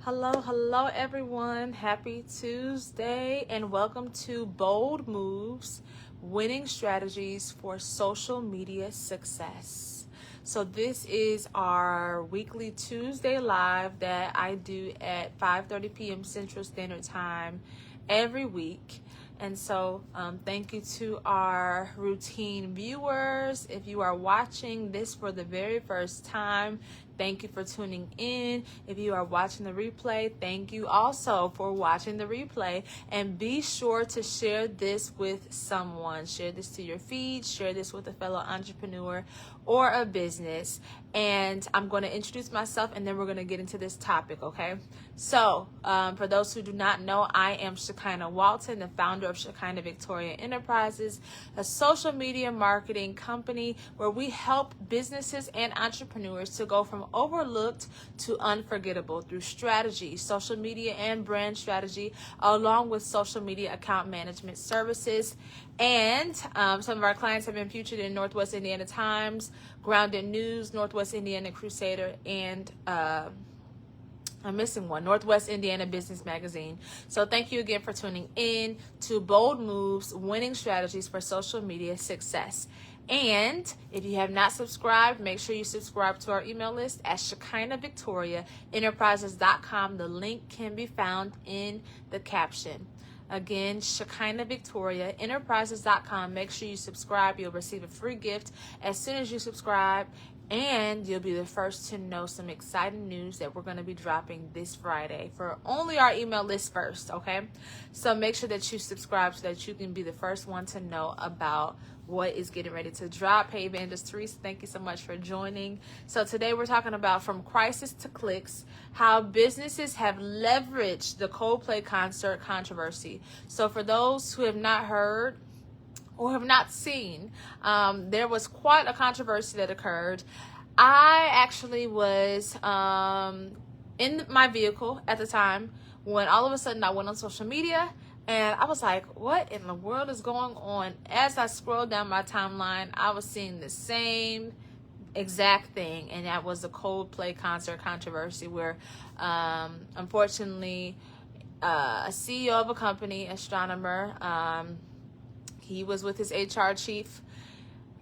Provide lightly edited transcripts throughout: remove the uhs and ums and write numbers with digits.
Hello everyone. Happy Tuesday and welcome to Bold Moves, Winning Strategies for Social Media Success. So this is our weekly Tuesday live that I do at 5:30 p.m. Central Standard Time every week. And so thank you to our routine viewers. If you are watching this for the very first time, thank you for tuning in. If you are watching the replay, thank you also for watching the replay. And be sure to share this with someone. Share this to your feed. Share this with a fellow entrepreneur or a business. And I'm going to introduce myself and then we're going to get into this topic, okay? So, for those who do not know, I am Shekinah Walton, the founder of Shekinah Victoria Enterprises, a social media marketing company where we help businesses and entrepreneurs to go from overlooked to unforgettable through strategy, social media and brand strategy, along with social media account management services. And some of our clients have been featured in Northwest Indiana Times, Grounded News, Northwest Indiana Crusader, and I'm missing one, Northwest Indiana Business Magazine. So thank you again for tuning in to Bold Moves, Winning Strategies for Social Media Success. And if you have not subscribed, make sure you subscribe to our email list at ShekinahVictoriaEnterprises.com. The link can be found in the caption. Again, ShekinahVictoriaEnterprises.com. Make sure you subscribe. You'll receive a free gift as soon as you subscribe. And you'll be the first to know some exciting news that we're going to be dropping this Friday for only our email list first, okay? So make sure that you subscribe so that you can be the first one to know about what is getting ready to drop. Hey, Evangelist Teresa, thank you so much for joining. So today we're talking about from crisis to clicks, how businesses have leveraged the Coldplay concert controversy. So for those who have not heard or have not seen, there was quite a controversy that occurred. I actually was in my vehicle at the time when all of a sudden I went on social media and I was like, what in the world is going on? As I scrolled down my timeline, I was seeing the same exact thing, and that was the Coldplay concert controversy where unfortunately a CEO of a company, astronomer, he was with his HR chief,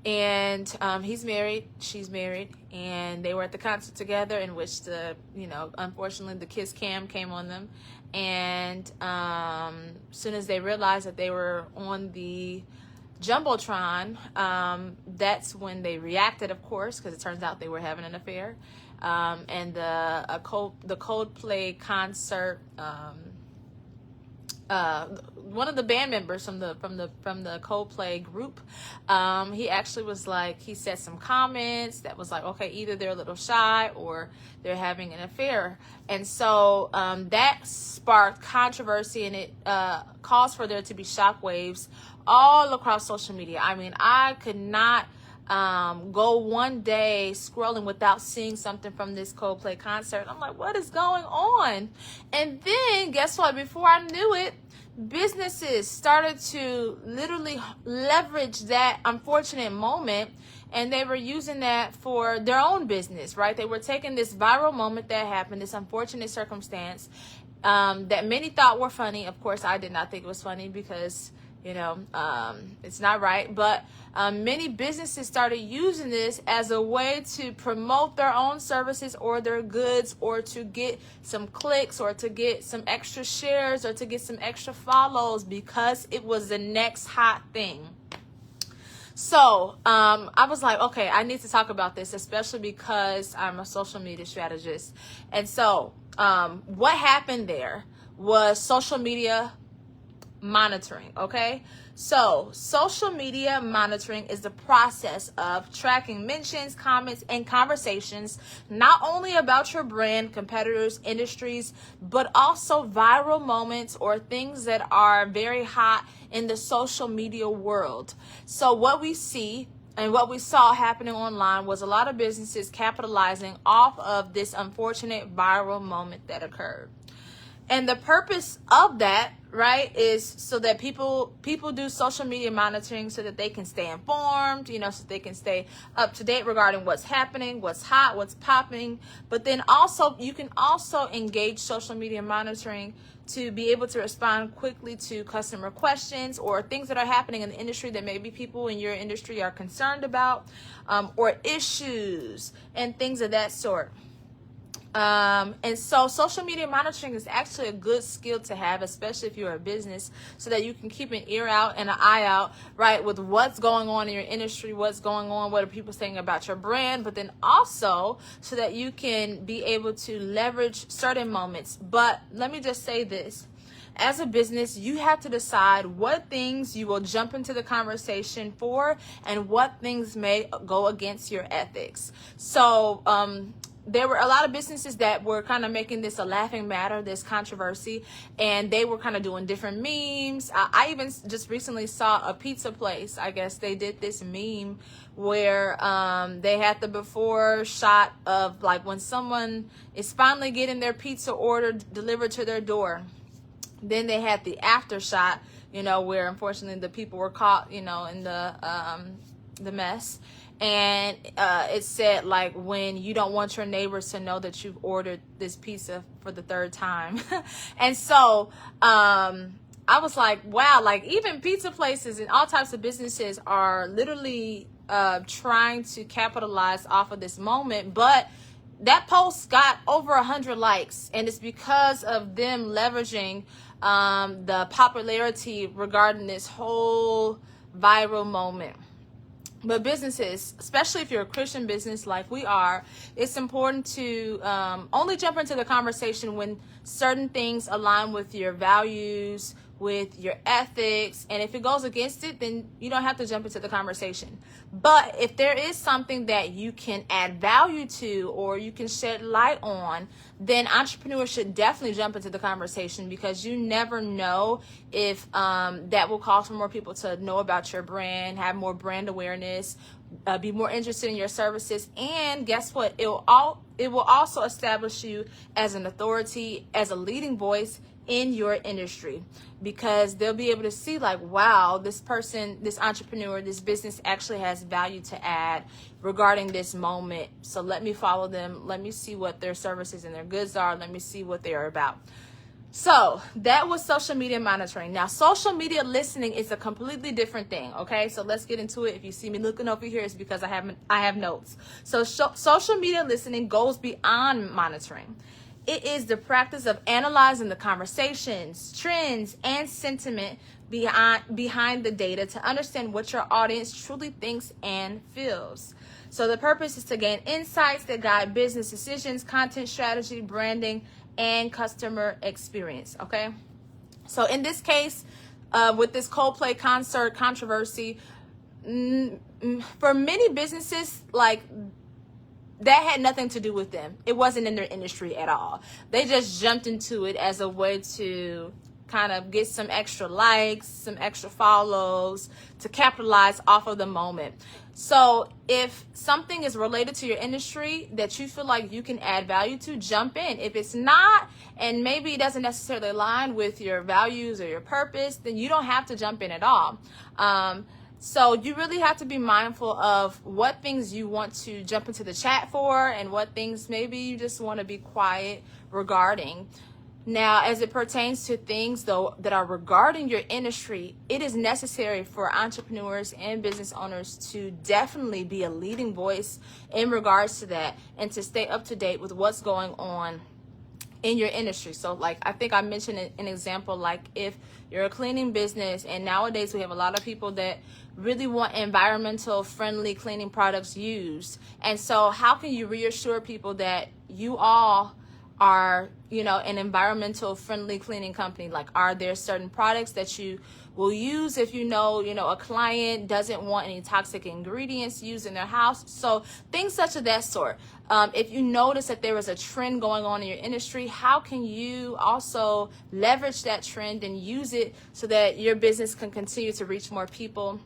and he's married, she's married, and they were at the concert together, in which unfortunately the kiss cam came on them. And as soon as they realized that they were on the Jumbotron, that's when they reacted, of course, because it turns out they were having an affair. And the Coldplay concert, one of the band members from the Coldplay group, he actually was like, he said some comments that was like, okay, either they're a little shy or they're having an affair. And so that sparked controversy, and it caused for there to be shockwaves all across social media. I mean, I could not go one day scrolling without seeing something from this Coldplay concert. I'm like, what is going on? And then guess what? Before I knew it, businesses started to literally leverage that unfortunate moment, and they were using that for their own business, right? They were taking this viral moment that happened, this unfortunate circumstance that many thought were funny. Of course, I did not think it was funny because it's not right. But many businesses started using this as a way to promote their own services or their goods, or to get some clicks, or to get some extra shares, or to get some extra follows, because it was the next hot thing. So I was like, okay, I need to talk about this, especially because I'm a social media strategist. And so what happened there was social media monitoring, okay? So social media monitoring is the process of tracking mentions, comments, and conversations, not only about your brand, competitors, industries, but also viral moments or things that are very hot in the social media world. So what we see and what we saw happening online was a lot of businesses capitalizing off of this unfortunate viral moment that occurred. And the purpose of that, right, is so that people do social media monitoring so that they can stay informed, so they can stay up to date regarding what's happening, what's hot, what's popping. But then also, you can also engage social media monitoring to be able to respond quickly to customer questions or things that are happening in the industry that maybe people in your industry are concerned about, or issues and things of that sort. And so social media monitoring is actually a good skill to have, especially if you're a business, so that you can keep an ear out and an eye out, right, with what's going on in your industry, what's going on, what are people saying about your brand, but then also so that you can be able to leverage certain moments. But let me just say this. As a business, you have to decide what things you will jump into the conversation for and what things may go against your ethics. So, there were a lot of businesses that were kind of making this a laughing matter, this controversy, and they were kind of doing different memes. I even just recently saw a pizza place. I guess they did this meme where they had the before shot of like when someone is finally getting their pizza order delivered to their door. Then they had the after shot, where unfortunately the people were caught, in the mess. And it said, like, when you don't want your neighbors to know that you've ordered this pizza for the third time. And so I was like, wow, like even pizza places and all types of businesses are literally trying to capitalize off of this moment. But that post got over 100 likes, and it's because of them leveraging the popularity regarding this whole viral moment. But businesses, especially if you're a Christian business like we are, it's important to only jump into the conversation when certain things align with your values, with your ethics. And if it goes against it, then you don't have to jump into the conversation. But if there is something that you can add value to or you can shed light on, then entrepreneurs should definitely jump into the conversation, because you never know if that will cause for more people to know about your brand, have more brand awareness, be more interested in your services. And guess what? It will also establish you as an authority, as a leading voice in your industry, because they'll be able to see like, wow, this person, this entrepreneur, this business actually has value to add regarding this moment. So let me follow them. Let me see what their services and their goods are. Let me see what they are about. So that was social media monitoring. Now, social media listening is a completely different thing. Okay, so let's get into it. If you see me looking over here, it's because I have notes. So social media listening goes beyond monitoring. It is the practice of analyzing the conversations, trends, and sentiment behind the data to understand what your audience truly thinks and feels. So the purpose is to gain insights that guide business decisions, content strategy, branding, and customer experience. Okay, so in this case, with this Coldplay concert controversy, for many businesses, like, that had nothing to do with them. It wasn't in their industry at all. They just jumped into it as a way to kind of get some extra likes, some extra follows, to capitalize off of the moment. So if something is related to your industry that you feel like you can add value to, jump in. If it's not, and maybe it doesn't necessarily align with your values or your purpose, then you don't have to jump in at all. So you really have to be mindful of what things you want to jump into the chat for and what things maybe you just want to be quiet regarding. Now, as it pertains to things, though, that are regarding your industry, it is necessary for entrepreneurs and business owners to definitely be a leading voice in regards to that and to stay up to date with what's going on in your industry. So like, I think I mentioned an example, like if you're a cleaning business, and nowadays we have a lot of people that really want environmental friendly cleaning products used. And so how can you reassure people that you all are, an environmental friendly cleaning company? Like, are there certain products that you will use if a client doesn't want any toxic ingredients used in their house? So things such of that sort. If you notice that there is a trend going on in your industry, how can you also leverage that trend and use it so that your business can continue to reach more people,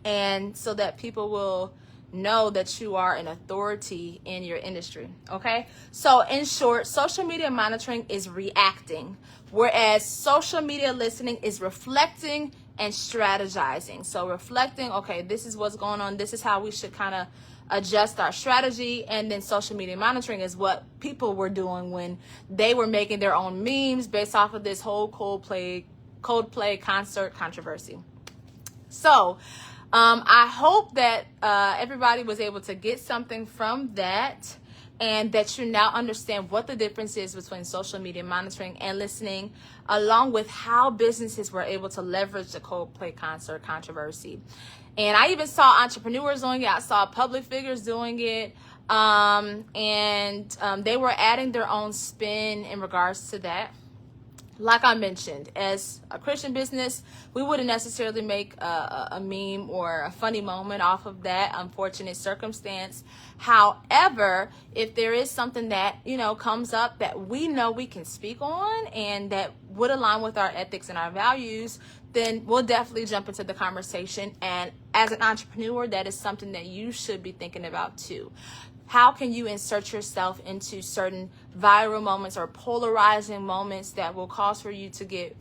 and so that people will know that you are an authority in your industry. Okay, so in short, social media monitoring is reacting, whereas social media listening is reflecting and strategizing. So reflecting, okay, this is what's going on, this is how we should kind of adjust our strategy. And then social media monitoring is what people were doing when they were making their own memes based off of this whole Coldplay concert controversy. So I hope that everybody was able to get something from that, and that you now understand what the difference is between social media monitoring and listening, along with how businesses were able to leverage the Coldplay concert controversy. And I even saw entrepreneurs doing it. I saw public figures doing it. And they were adding their own spin in regards to that. Like I mentioned, as a Christian business, we wouldn't necessarily make a meme or a funny moment off of that unfortunate circumstance. However, if there is something that, comes up that we know we can speak on and that would align with our ethics and our values, then we'll definitely jump into the conversation. And as an entrepreneur, that is something that you should be thinking about too. How can you insert yourself into certain viral moments or polarizing moments that will cause for you to get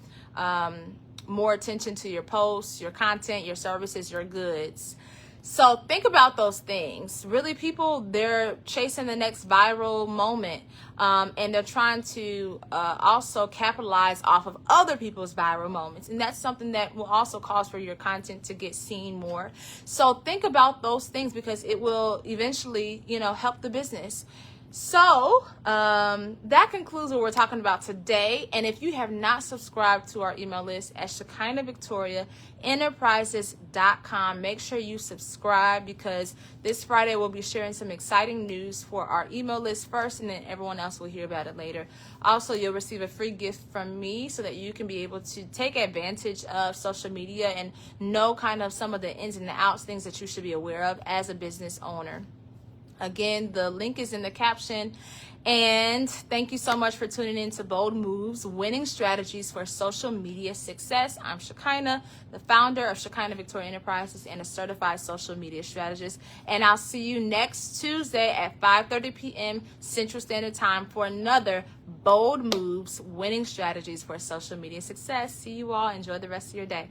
more attention to your posts, your content, your services, your goods? So think about those things. Really, people, they're chasing the next viral moment, and they're trying to also capitalize off of other people's viral moments. And that's something that will also cause for your content to get seen more. So think about those things, because it will eventually, help the business. So that concludes what we're talking about today. And if you have not subscribed to our email list at ShekinahVictoriaEnterprises.com, make sure you subscribe, because this Friday we'll be sharing some exciting news for our email list first, and then everyone else will hear about it later. Also, you'll receive a free gift from me so that you can be able to take advantage of social media and know kind of some of the ins and the outs, things that you should be aware of as a business owner. Again, the link is in the caption. And thank you so much for tuning in to Bold Moves, Winning Strategies for Social Media Success. I'm Shekinah, the founder of Shekinah Victoria Enterprises and a certified social media strategist. And I'll see you next Tuesday at 5:30 p.m. Central Standard Time for another Bold Moves, Winning Strategies for Social Media Success. See you all. Enjoy the rest of your day.